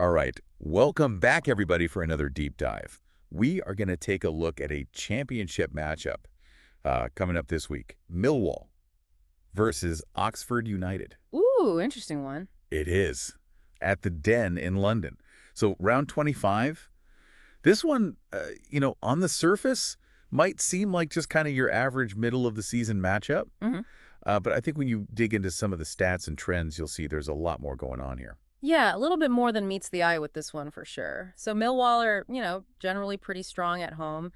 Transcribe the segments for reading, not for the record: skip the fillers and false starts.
All right, welcome back everybody for another deep dive. We are going to take a look at a championship matchup coming up this week. Millwall versus Oxford United. Ooh, interesting one. It is at the Den in London. So round 25, this one, on the surface might seem like just kind of your average middle of the season matchup. But I think when you dig into some of the stats and trends, you'll see there's a lot more going on here. Yeah, a little bit more than meets the eye with this one for sure. So Millwall are, generally pretty strong at home,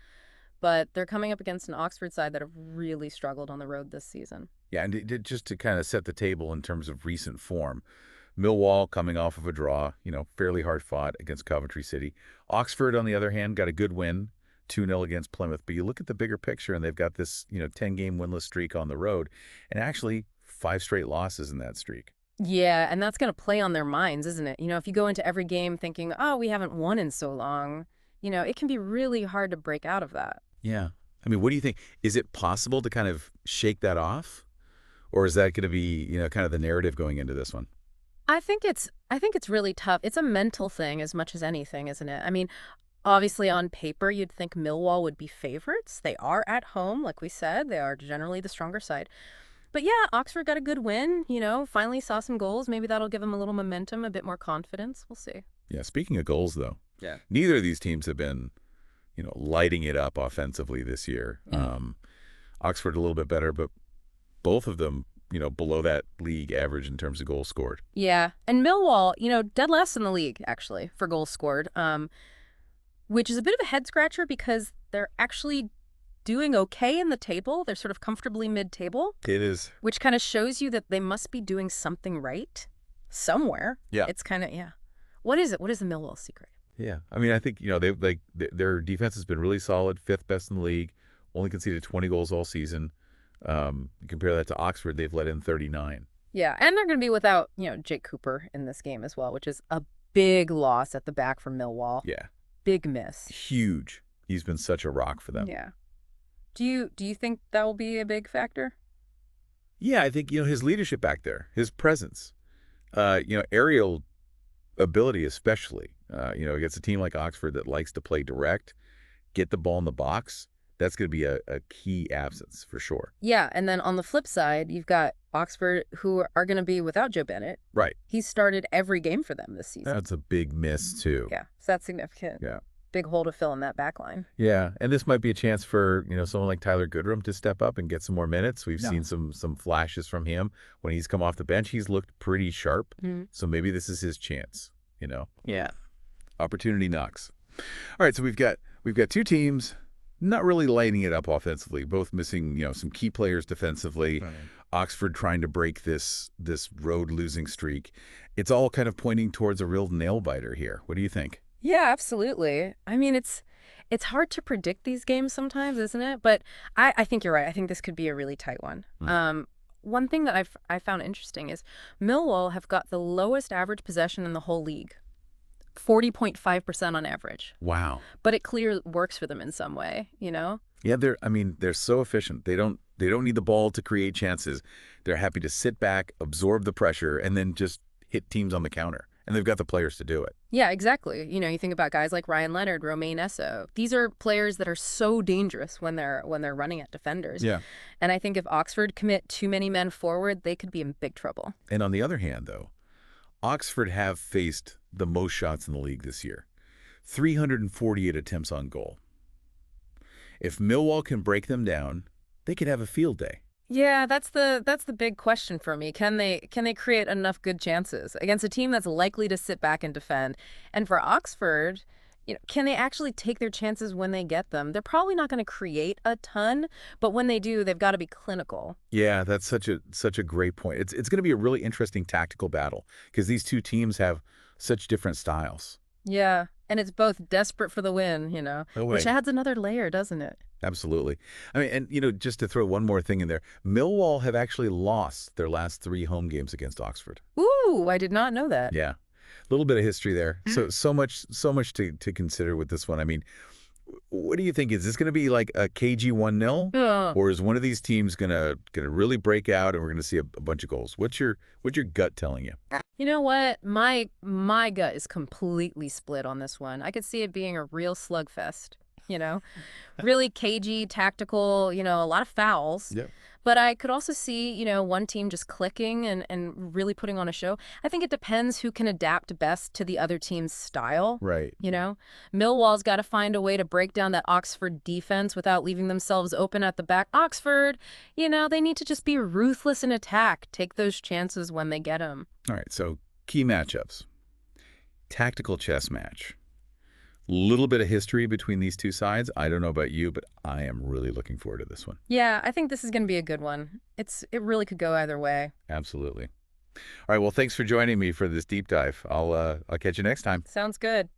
but they're coming up against an Oxford side that have really struggled on the road this season. Yeah, and just to kind of set the table in terms of recent form, Millwall coming off of a draw, fairly hard fought against Coventry City. Oxford, on the other hand, got a good win, 2-0 against Plymouth. But you look at the bigger picture, and they've got this, 10-game winless streak on the road, and actually 5 straight losses in that streak. Yeah, and that's going to play on their minds, isn't it? If you go into every game thinking, oh, we haven't won in so long, it can be really hard to break out of that. Yeah. I mean, what do you think? Is it possible to kind of shake that off? Or is that going to be, kind of the narrative going into this one? I think it's really tough. It's a mental thing as much as anything, isn't it? I mean, obviously on paper, you'd think Millwall would be favorites. They are at home, like we said. They are generally the stronger side. But yeah, Oxford got a good win, finally saw some goals. Maybe that'll give them a little momentum, a bit more confidence. We'll see. Yeah, speaking of goals, though, neither of these teams have been, lighting it up offensively this year. Oxford a little bit better, but both of them, below that league average in terms of goals scored. Yeah, and Millwall, dead last in the league, actually, for goals scored, which is a bit of a head-scratcher because they're actually doing okay in the table. They're sort of comfortably mid-table. It is. Which kind of shows you that they must be doing something right somewhere. Yeah. It's kind of, What is it? What is the Millwall secret? Yeah. I mean, I think, their defense has been really solid, 5th best in the league, only conceded 20 goals all season. You compare that to Oxford, they've let in 39. Yeah, and they're going to be without, Jake Cooper in this game as well, which is a big loss at the back for Millwall. Yeah. Big miss. Huge. He's been such a rock for them. Yeah. Do you think that will be a big factor? Yeah, I think, his leadership back there, his presence, aerial ability especially, against a team like Oxford that likes to play direct, get the ball in the box, that's going to be a key absence for sure. Yeah, and then on the flip side, you've got Oxford who are going to be without Joe Bennett. Right. He started every game for them this season. That's a big miss too. Yeah, so that's significant. Yeah. Big hole to fill in that back line. Yeah, and this might be a chance for, someone like Tyler Goodrham to step up and get some more minutes. We've seen some flashes from him when he's come off the bench. He's looked pretty sharp, so maybe this is his chance, Yeah. Opportunity knocks. All right, so we've got 2 teams not really lighting it up offensively, both missing, some key players defensively. Right. Oxford trying to break this road losing streak. It's all kind of pointing towards a real nail biter here. What do you think? Yeah, absolutely. I mean, it's hard to predict these games sometimes, isn't it? But I think you're right. I think this could be a really tight one. One thing that I found interesting is Millwall have got the lowest average possession in the whole league. 40.5% on average. Wow. But it clearly works for them in some way, Yeah, they're so efficient. They don't need the ball to create chances. They're happy to sit back, absorb the pressure, and then just hit teams on the counter. And they've got the players to do it. Yeah, exactly. You think about guys like Leonard, Romain, Esse. These are players that are so dangerous when they're running at defenders. Yeah. And I think if Oxford commit too many men forward, they could be in big trouble. And on the other hand, though, Oxford have faced the most shots in the league this year. 348 attempts on goal. If Millwall can break them down, they could have a field day. Yeah, that's the big question for me. Can they create enough good chances against a team that's likely to sit back and defend? And for Oxford, can they actually take their chances when they get them? They're probably not going to create a ton, but when they do, they've got to be clinical. Yeah, that's such a great point. It's going to be a really interesting tactical battle because these 2 teams have such different styles. Yeah, and it's both desperate for the win, which adds another layer, doesn't it? Absolutely. I mean, and, just to throw one more thing in there, Millwall have actually lost their last 3 home games against Oxford. Ooh, I did not know that. Yeah. A little bit of history there. So much to consider with this one. I mean, What do you think? Is this going to be like a KG 1-0? Ugh. Or is one of these teams gonna really break out and we're gonna see a bunch of goals? What's your gut telling you? You know what? My gut is completely split on this one. I could see it being a real slugfest, you know? Really cagey, tactical, a lot of fouls. Yep. But I could also see, one team just clicking and really putting on a show. I think it depends who can adapt best to the other team's style. Right. Millwall's got to find a way to break down that Oxford defense without leaving themselves open at the back. Oxford, they need to just be ruthless in attack, take those chances when they get them. All right. So key matchups. Tactical chess match. Little bit of history between these two sides. I don't know about you, but I am really looking forward to this one. Yeah, I think this is going to be a good one. It really could go either way. Absolutely. All right. Well, thanks for joining me for this deep dive. I'll catch you next time. Sounds good.